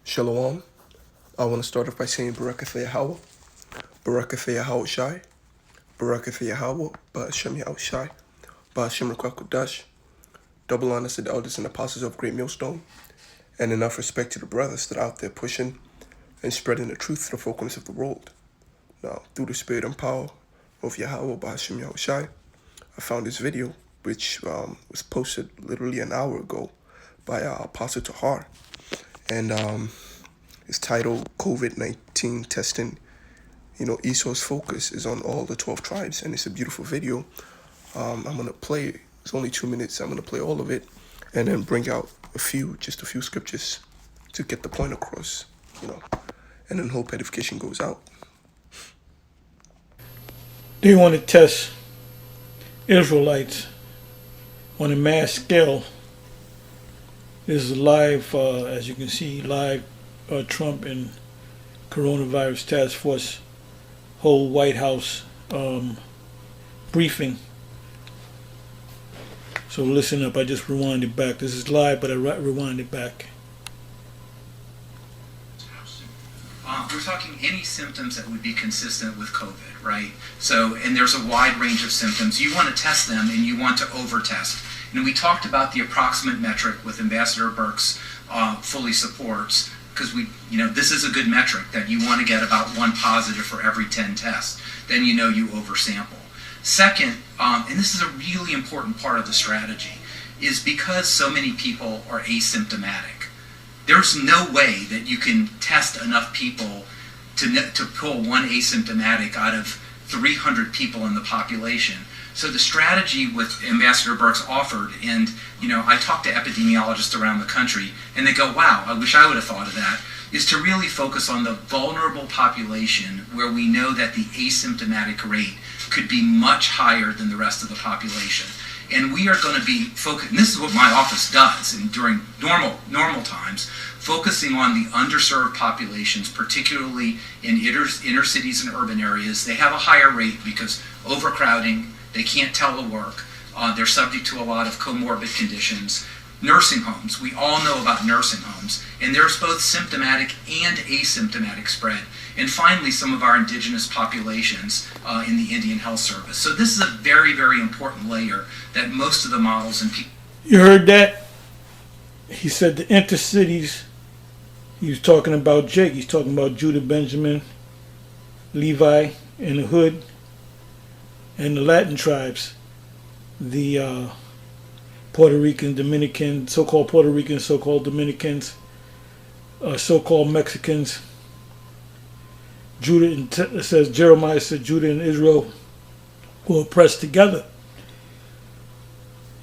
Shalom. I want to start off by saying Barakatha Yahweh, Barakatha Yahweh Shai, Barakatha Yahweh, Ba'ashem Yahweh Shai, Ba'ashem Rakakudash. Double honors to the elders and apostles of Great Millstone, and enough respect to the brothers that are out there pushing and spreading the truth to the folks of the world. Now, through the spirit and power of Yahweh, Ba'ashem Yahweh Shai, I found this video, which was posted literally an hour ago by Apostle Tahar, and it's titled COVID-19 Testing. Esau's focus is on all the 12 tribes, and it's a beautiful video. I'm going to play, it's only 2 minutes, I'm going to play all of it, and then bring out just a few scriptures to get the point across, and then hope edification goes out. They want to test Israelites on a mass scale. This is live, as you can see, live Trump and coronavirus task force whole White House briefing. So listen up, I just rewinded back. This is live, but I rewinded back. We're talking any symptoms that would be consistent with COVID, right? So, and there's a wide range of symptoms. You want to test them and you want to over-test. And we talked about the approximate metric with Ambassador Burks fully supports, because this is a good metric that you want to get about 1 positive for every 10 tests. Then you oversample. Second, and this is a really important part of the strategy, is because so many people are asymptomatic. There's no way that you can test enough people to pull one asymptomatic out of 300 people in the population. So the strategy with Ambassador Burks offered, and I talk to epidemiologists around the country, and they go, wow, I wish I would have thought of that, is to really focus on the vulnerable population where we know that the asymptomatic rate could be much higher than the rest of the population. And we are going to be focused, and this is what my office does, and during normal times, focusing on the underserved populations, particularly in inner cities and urban areas. They have a higher rate because overcrowding, they can't telework, they're subject to a lot of comorbid conditions. Nursing homes, we all know about nursing homes, and there's both symptomatic and asymptomatic spread. And finally, some of our indigenous populations in the Indian Health Service. So this is a very, very important layer that most of the models and people... You heard that? He said the intercities. He was talking about Jake. He's talking about Judah, Benjamin, Levi, and the Hood, and the Latin tribes. The Puerto Rican, Dominican, so-called Puerto Ricans, so-called Dominicans, so-called Mexicans. Jeremiah said Judah and Israel were oppressed together.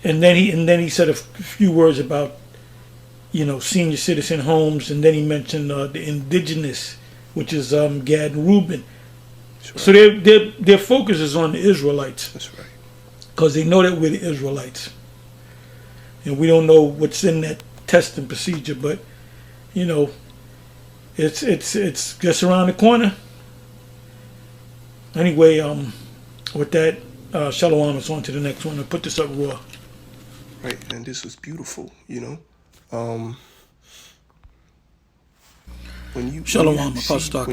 And then he said a few words about senior citizen homes, and then he mentioned the indigenous, which is Gad and Reuben. Right. So their focus is on the Israelites. That's right. Because they know that we're the Israelites. And we don't know what's in that testing procedure, but it's just around the corner. Anyway, with that, Shalom, it's on to the next one. I'll put this up raw. Right, and this was beautiful, when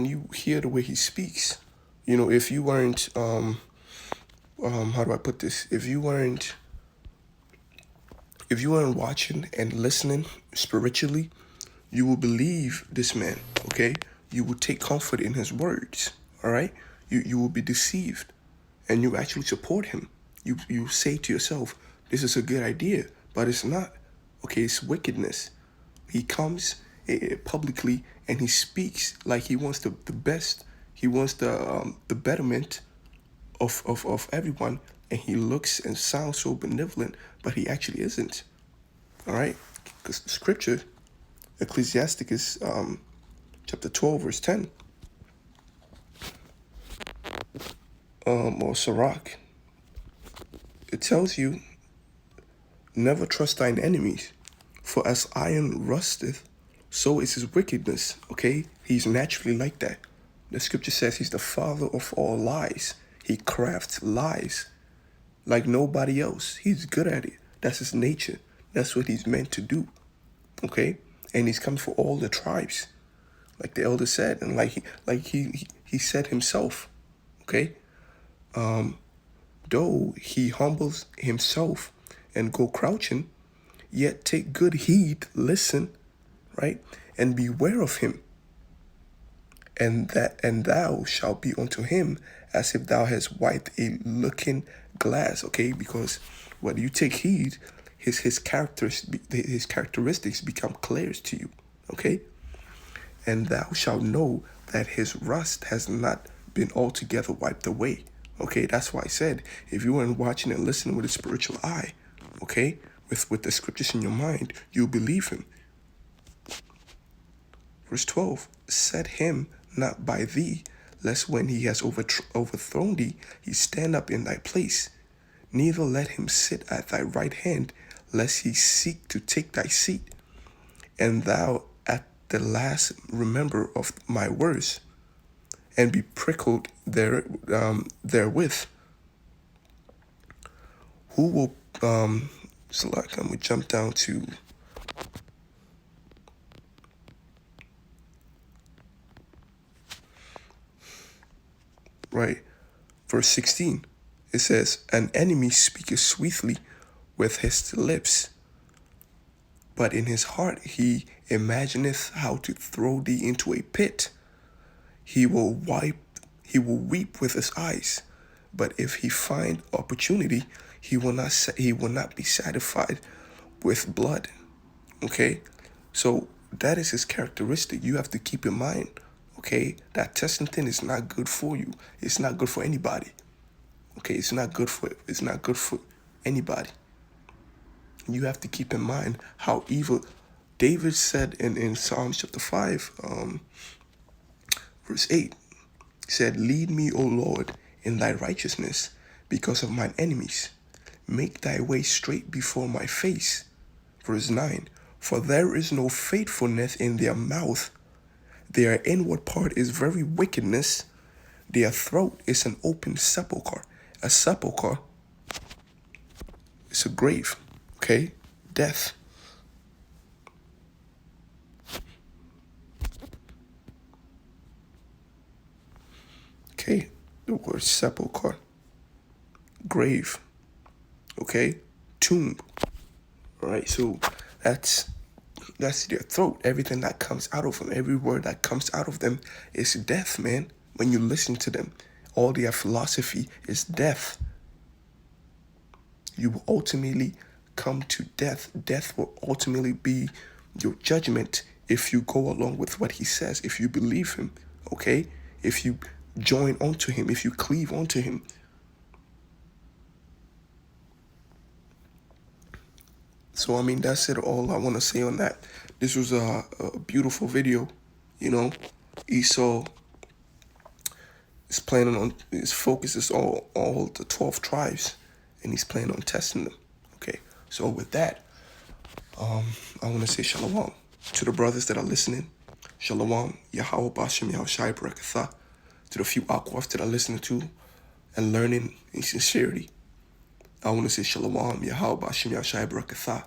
you hear the way he speaks, if you weren't how do I put this? If you weren't watching and listening spiritually, you will believe this man, okay? You will take comfort in his words, all right? You will be deceived, and you actually support him. You say to yourself, this is a good idea, but it's not. Okay, it's wickedness. He comes publicly and he speaks like he wants the best. He wants the betterment of everyone, and he looks and sounds so benevolent, but he actually isn't. All right, because the scripture, Ecclesiasticus chapter 12, verse 10, or Sirach, it tells you, never trust thine enemies, for as iron rusteth, so is his wickedness. Okay, he's naturally like that. The scripture says he's the father of all lies. He crafts lies like nobody else. He's good at it. That's his nature. That's what he's meant to do. Okay? And he's come for all the tribes. like the elder said, and he said himself, okay? Though he humbles himself and go crouching, yet take good heed, listen, right? And beware of him. And thou shalt be unto him as if thou hast wiped a looking glass, okay? Because when you take heed, his characteristics become clear to you, okay? And thou shalt know that his rust has not been altogether wiped away. Okay, that's why I said, if you weren't watching and listening with a spiritual eye, okay, with the scriptures in your mind, you believe him. Verse 12, set him not by thee, lest when he has overthrown thee, he stand up in thy place. Neither let him sit at thy right hand, lest he seek to take thy seat. And thou at the last remember of my words, and be prickled therewith. Who will, so like, I'm going to jump down to right, verse 16. It says, an enemy speaketh sweetly with his lips, but in his heart he imagineth how to throw thee into a pit. He will weep with his eyes, but if he find opportunity, he will not be satisfied with blood. Okay, so that is his characteristic. You have to keep in mind, okay, that testing thing is not good for you. It's not good for anybody. Okay, it's not good for anybody. You have to keep in mind how evil David said in Psalms chapter 5, verse 8. He said, lead me, O Lord, in thy righteousness because of mine enemies. Make thy way straight before my face. Verse 9. For there is no faithfulness in their mouth. Their inward part is very wickedness. Their throat is an open sepulchre. A sepulchre is a grave, okay? Death. Okay, the word sepulchre, grave, okay, tomb. All right, so that's their throat. Everything that comes out of them, every word that comes out of them is death, man. When you listen to them, all their philosophy is death. You will ultimately come to death. Death will ultimately be your judgment if you go along with what he says, if you believe him, okay? If you join onto him, if you cleave onto him. So, I mean, that's it. All I want to say on that. This was a beautiful video, you know. Esau is planning on, his focus is all the 12 tribes, and he's planning on testing them. Okay, so with that, I want to say shalom to the brothers that are listening. Shalom, Yahweh Bashem Yahushai Barakatha. To the few Akwaf that are listening to and learning in sincerity. I want to say shalom, Yahweh Bashem Yahushai Barakatha.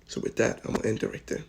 So with that, I'm going to end it right there.